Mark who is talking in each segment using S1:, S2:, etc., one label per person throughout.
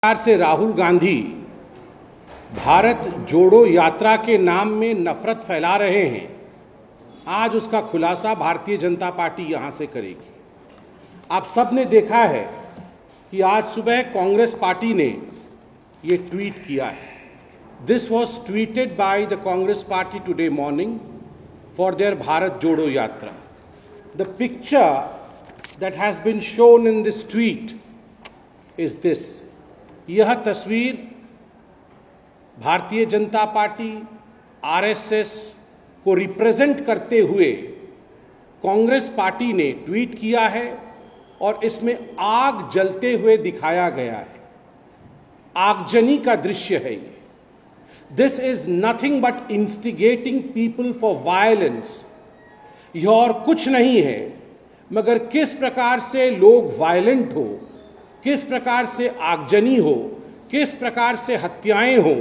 S1: प्रकार से राहुल गांधी भारत जोड़ो यात्रा के नाम में नफरत फैला रहे हैं, आज उसका खुलासा भारतीय जनता पार्टी यहां से करेगी। आप सब ने देखा है कि आज सुबह कांग्रेस पार्टी ने ये ट्वीट किया है। This was tweeted by the Congress party today morning for their Bharat Jodo Yatra. The picture that has been shown in this tweet is this. यह तस्वीर भारतीय जनता पार्टी आरएसएस को रिप्रेजेंट करते हुए कांग्रेस पार्टी ने ट्वीट किया है और इसमें आग जलते हुए दिखाया गया है। आगजनी का दृश्य है ये। This is nothing but instigating people for violence. यह और कुछ नहीं है मगर किस प्रकार से लोग वायलेंट हो, किस प्रकार से आगजनी हो, किस प्रकार से हत्याएं हो,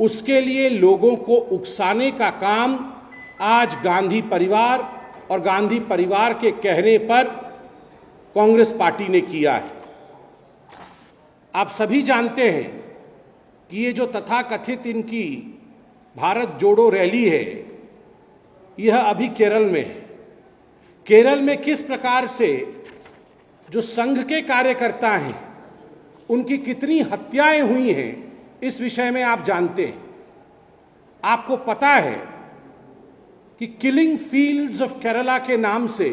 S1: उसके लिए लोगों को उकसाने का काम आज गांधी परिवार और गांधी परिवार के कहने पर कांग्रेस पार्टी ने किया है। आप सभी जानते हैं कि ये जो तथाकथित इनकी भारत जोड़ो रैली है, यह अभी केरल में है। केरल में किस प्रकार से जो संघ के कार्यकर्ता हैं उनकी कितनी हत्याएं हुई हैं, इस विषय में आप जानते हैं। आपको पता है कि किलिंग फील्ड्स ऑफ केरला के नाम से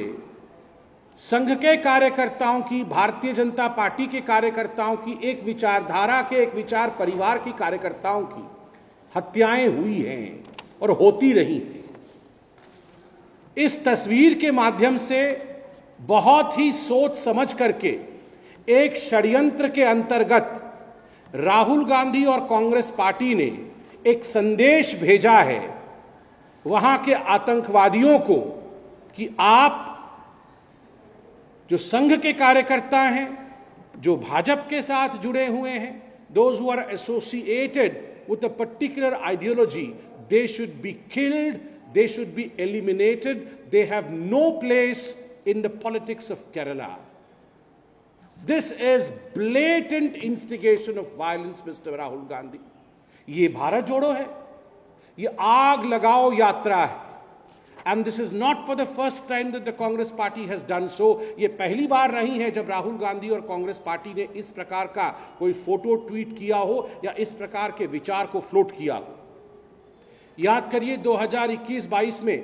S1: संघ के कार्यकर्ताओं की, भारतीय जनता पार्टी के कार्यकर्ताओं की, एक विचारधारा के, एक विचार परिवार की कार्यकर्ताओं की हत्याएं हुई हैं और होती रही हैं। इस तस्वीर के माध्यम से बहुत ही सोच समझ करके एक षड्यंत्र के अंतर्गत राहुल गांधी और कांग्रेस पार्टी ने एक संदेश भेजा है वहां के आतंकवादियों को कि आप जो संघ के कार्यकर्ता हैं, जो भाजपा के साथ जुड़े हुए हैं, those who are associated with a particular ideology, they should be killed, they should be eliminated, they have no place in the politics of Kerala. This is blatant instigation of violence, Mr. Rahul Gandhi. ये भारत जोड़ो है, ये आग लगाओ यात्रा है। And this is not for the first time that the Congress party has done so. ये पहली बार नहीं है जब राहुल गांधी और कांग्रेस पार्टी ने इस प्रकार का कोई फोटो ट्वीट किया हो या इस प्रकार के विचार को फ्लोट किया हो। याद करिए 2021-22 में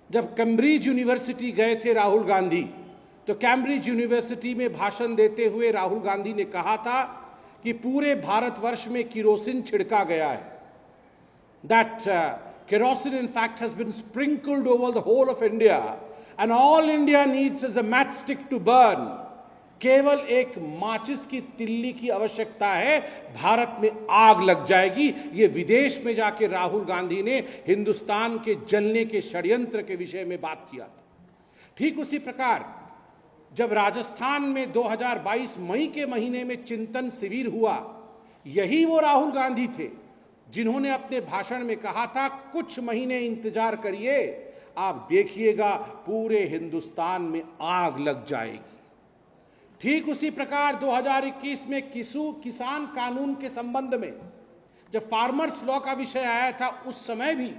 S1: जब कैम्ब्रिज यूनिवर्सिटी गए थे राहुल गांधी, तो कैम्ब्रिज यूनिवर्सिटी में भाषण देते हुए राहुल गांधी ने कहा था कि पूरे भारतवर्ष में केरोसिन छिड़का गया है। That kerosene in fact has been sprinkled over the whole of India and all India needs is a matchstick to burn. केवल एक माचिस की तिल्ली की आवश्यकता है, भारत में आग लग जाएगी। ये विदेश में जाके राहुल गांधी ने हिंदुस्तान के जलने के षड्यंत्र के विषय में बात किया था। ठीक उसी प्रकार जब राजस्थान में 2022 मई के महीने में चिंतन शिविर हुआ, यही वो राहुल गांधी थे जिन्होंने अपने भाषण में कहा था कुछ महीने इंतजार करिए, आप देखिएगा पूरे हिंदुस्तान में आग लग जाएगी। ठीक उसी प्रकार 2021 में किसान कानून के संबंध में जब फार्मर्स लॉ का विषय आया था, उस समय भी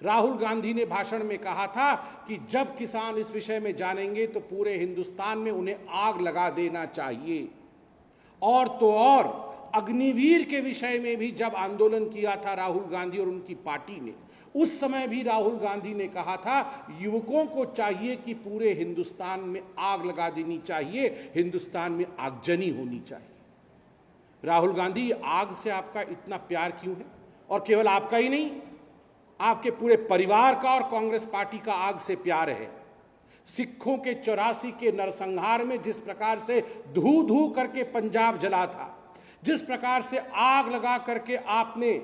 S1: राहुल गांधी ने भाषण में कहा था कि जब किसान इस विषय में जानेंगे तो पूरे हिंदुस्तान में उन्हें आग लगा देना चाहिए। और तो और अग्निवीर के विषय में भी जब आंदोलन किया था राहुल गांधी और उनकी पार्टी ने, उस समय भी राहुल गांधी ने कहा था युवकों को चाहिए कि पूरे हिंदुस्तान में आग लगा देनी चाहिए, हिंदुस्तान में आगजनी होनी चाहिए। राहुल गांधी, आग से आपका इतना प्यार क्यों है? और केवल आपका ही नहीं, आपके पूरे परिवार का और कांग्रेस पार्टी का आग से प्यार है। सिखों के 84 के नरसंहार में जिस प्रकार से धू धू करके पंजाब जला था, जिस प्रकार से आग लगा करके आपने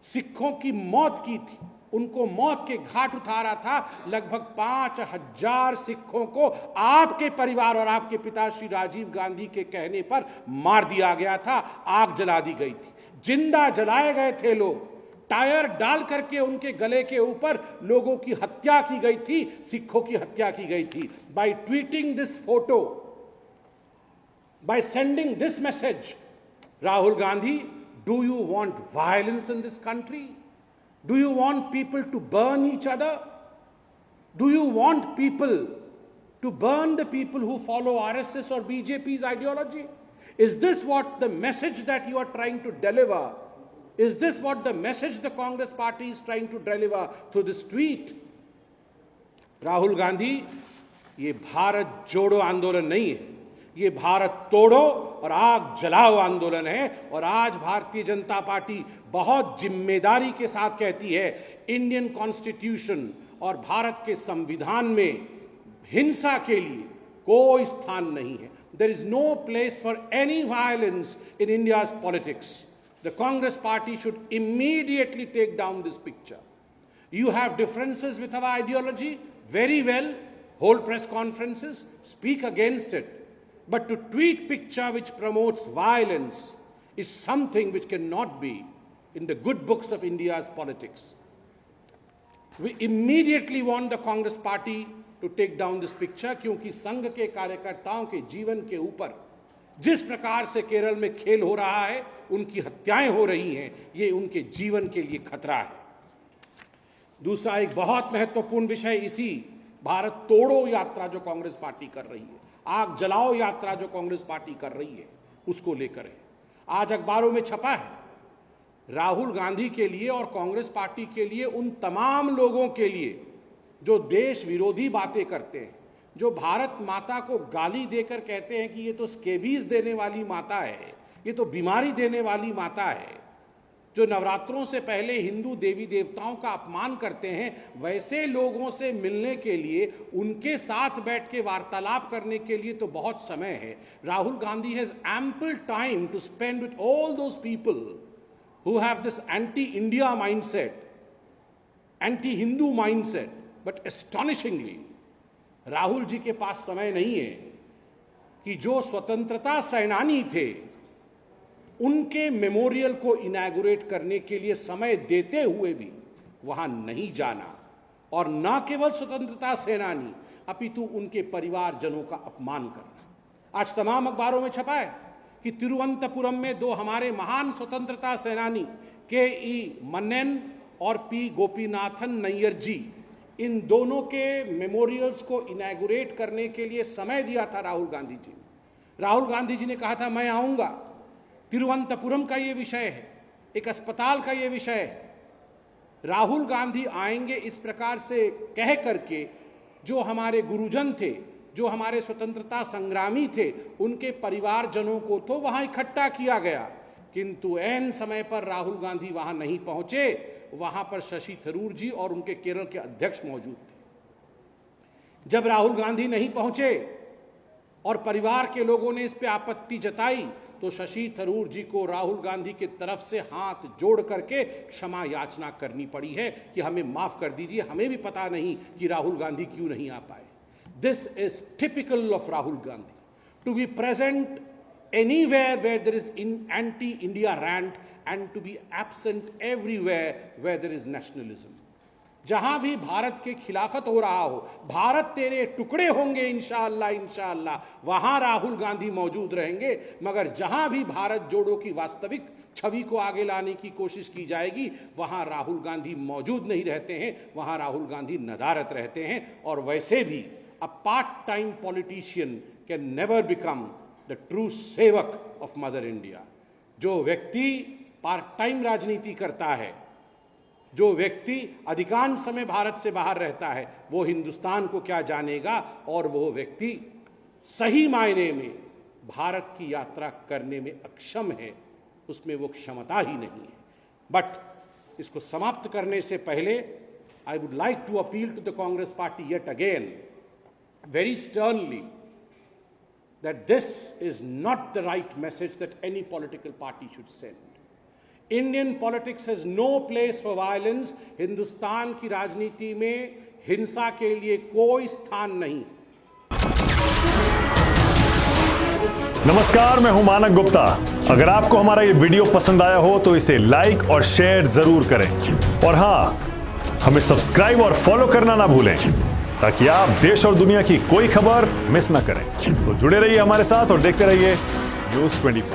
S1: सिखों की मौत की थी, उनको मौत के घाट उतारा था, लगभग 5000 सिखों को आपके परिवार और आपके पिता श्री राजीव गांधी के कहने पर मार दिया गया था, आग जला दी गई थी, जिंदा जलाए गए थे लोग, टायर डाल करके उनके गले के ऊपर लोगों की हत्या की गई थी, सिखों की हत्या की गई थी। By tweeting this photo, by sending this message Rahul Gandhi, do you want violence in this country? Do you want people to burn each other? Do you want people to burn the people who follow RSS or BJP's ideology? Is this what the message that you are trying to deliver? Is this what the message the Congress party is trying to deliver through this tweet? Rahul Gandhi, ये भारत जोड़ो आंदोलन नहीं है, ये भारत तोड़ो और आग जलाओ आंदोलन है। और आज भारतीय जनता पार्टी बहुत जिम्मेदारी के साथ कहती है, इंडियन कॉन्स्टिट्यूशन और भारत के संविधान में हिंसा के लिए कोई स्थान नहीं है। There is no place for any violence in India's politics. The Congress party should immediately take down this picture. You have differences with our ideology, very well, hold press conferences, speak against it. But to tweet picture which promotes violence is something which cannot be in the good books of India's politics. We immediately want the Congress party to take down this picture, क्योंकि संघ के कार्यकर्ताओं के जीवन के ऊपर जिस प्रकार से केरल में खेल हो रहा है, उनकी हत्याएं हो रही हैं, ये उनके जीवन के लिए खतरा है। दूसरा एक बहुत महत्वपूर्ण विषय इसी भारत तोड़ो यात्रा जो कांग्रेस पार्टी कर रही है, आग जलाओ यात्रा जो कांग्रेस पार्टी कर रही है, उसको लेकर है। आज अखबारों में छपा है, राहुल गांधी के लिए और कांग्रेस पार्टी के लिए, उन तमाम लोगों के लिए जो देश विरोधी बातें करते हैं, जो भारत माता को गाली देकर कहते हैं कि ये तो स्केबीज देने वाली माता है, ये तो बीमारी देने वाली माता है, जो नवरात्रों से पहले हिंदू देवी देवताओं का अपमान करते हैं, वैसे लोगों से मिलने के लिए, उनके साथ बैठ के वार्तालाप करने के लिए तो बहुत समय है। Rahul Gandhi has ample time to spend with all those people who have this anti-India mindset, anti-Hindu mindset, but astonishingly, Rahul ji के पास समय नहीं है कि जो स्वतंत्रता सेनानी थे, उनके मेमोरियल को इनॉग्रेट करने के लिए समय देते हुए भी वहां नहीं जाना, और न केवल स्वतंत्रता सेनानी अपितु उनके परिवारजनों का अपमान करना। आज तमाम अखबारों में छपा है कि तिरुवनंतपुरम में दो हमारे महान स्वतंत्रता सेनानी के.ई. मन्नेन और पी. गोपीनाथन नैयर जी, इन दोनों के मेमोरियल्स को इनॉग्रेट करने के लिए समय दिया था राहुल गांधी जी। राहुल गांधी जी ने कहा था मैं आऊंगा। तिरुवनंतपुरम का ये विषय है, एक अस्पताल का ये विषय है। राहुल गांधी आएंगे इस प्रकार से कह करके जो हमारे गुरुजन थे, जो हमारे स्वतंत्रता संग्रामी थे, उनके परिवारजनों को तो वहां इकट्ठा किया गया, किंतु ऐन समय पर राहुल गांधी वहां नहीं पहुंचे। वहां पर शशि थरूर जी और उनके केरल के अध्यक्ष मौजूद थे। जब राहुल गांधी नहीं पहुंचे और परिवार के लोगों ने इस पे आपत्ति जताई, तो शशि थरूर जी को राहुल गांधी की तरफ से हाथ जोड़ करके क्षमा याचना करनी पड़ी है कि हमें माफ कर दीजिए, हमें भी पता नहीं कि राहुल गांधी क्यों नहीं आ पाए। This is typical of Rahul Gandhi, to be present anywhere where there is anti-India rant and to be absent everywhere where there is nationalism. जहां भी भारत के खिलाफत हो रहा हो, भारत तेरे टुकड़े होंगे इंशाअल्लाह इंशाअल्लाह, वहां राहुल गांधी मौजूद रहेंगे। मगर जहां भी भारत जोड़ो की वास्तविक छवि को आगे लाने की कोशिश की जाएगी, वहां राहुल गांधी मौजूद नहीं रहते हैं, वहां राहुल गांधी नदारत रहते हैं। और वैसे भी a part-time politician can never become the true सेवक of Mother India. जो व्यक्ति पार्ट टाइम राजनीति करता है, जो व्यक्ति अधिकांश समय भारत से बाहर रहता है, वो हिंदुस्तान को क्या जानेगा, और वो व्यक्ति सही मायने में भारत की यात्रा करने में अक्षम है, उसमें वो क्षमता ही नहीं है। बट इसको समाप्त करने से पहले I would like to appeal to the Congress party yet again very sternly that this is not the right message that any political party should send. Indian politics has no place for violence. Hindustan की राजनीति में हिंसा के लिए कोई स्थान नहीं।
S2: नमस्कार, मैं हूं मानक गुप्ता। अगर आपको हमारा ये वीडियो पसंद आया हो तो इसे लाइक और शेयर जरूर करें, और हां, हमें सब्सक्राइब और फॉलो करना ना भूलें ताकि आप देश और दुनिया की कोई खबर मिस ना करें। तो जुड़े रहिए हमारे साथ और देखते रहिए News 24।